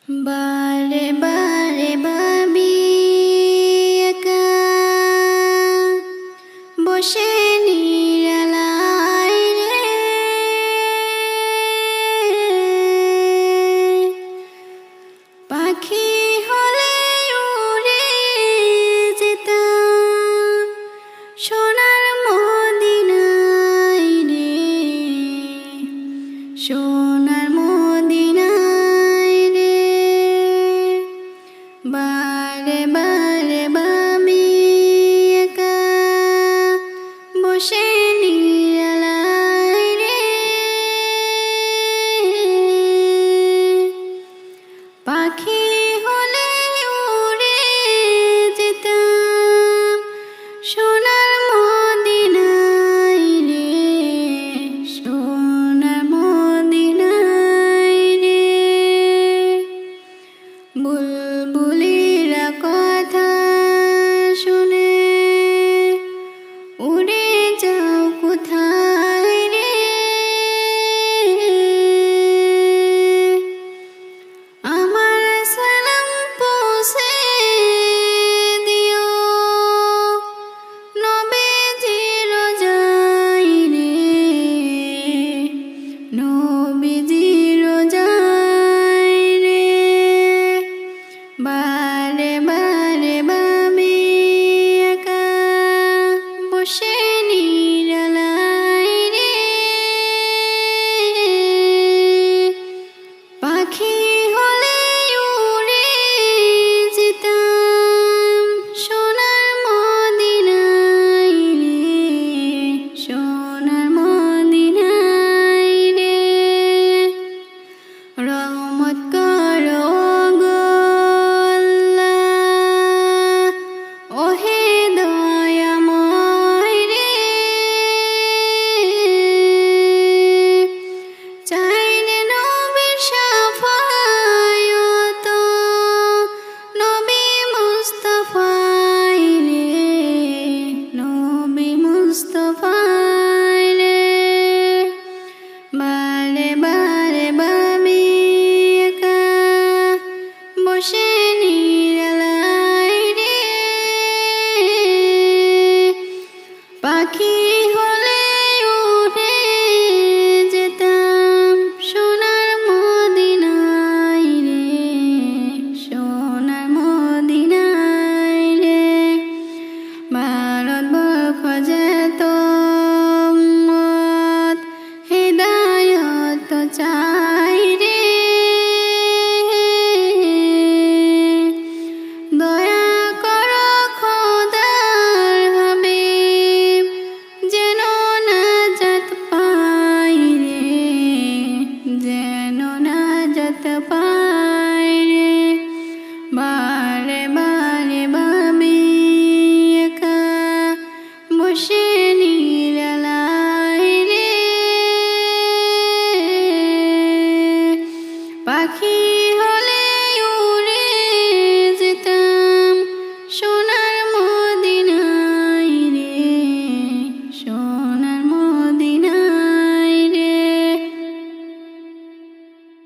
বারে বারে ভাবি একা বসে নিরালায় রে, পাখি হলে উড়ে যেতাম সোনার মদিনায় রে, সোনার মদিনায় রে। বারে বারে ভাবি একা বসে নিরালায় রে, পাখি হলে উড়ে যেতাম সোনার মদিনায় রে, সোনার মদিনায় রে। বুলবুলিরা কথা শুনে উড়ে যাও কোথায় রে, আমার সালাম পৌঁছে দিও নবীজির রোজায় রে, নবীজির রোজায় রে। বারে বারে ভাবি একা বসে নিরালায় রে, পাখি হলে উড়ে যেতাম সোনার মদিনায় রে, সোনার মদিনায় রে। রহমত করো গো আল্লাহ, ওহে দয়াময় রে, চাইলে নবীর শাফায়াত নবী মুস্তাফায় রে, নবী মুস্তাফায় রে। বারে বারে ভাবি একা বসে নিরালায় রে, পাখি হলে উড়ে যেতাম সোনার মদিনায় রে, সোনার মদিনায় রে। ভারতবর্ষ যেত উম্মত হিদায়াত চাই রে, দয়া করো খোদার হাবিব যেন নাজাত পাই রে, যেন নাজাত পাই রে। বারে বারে ভাবি একা বসে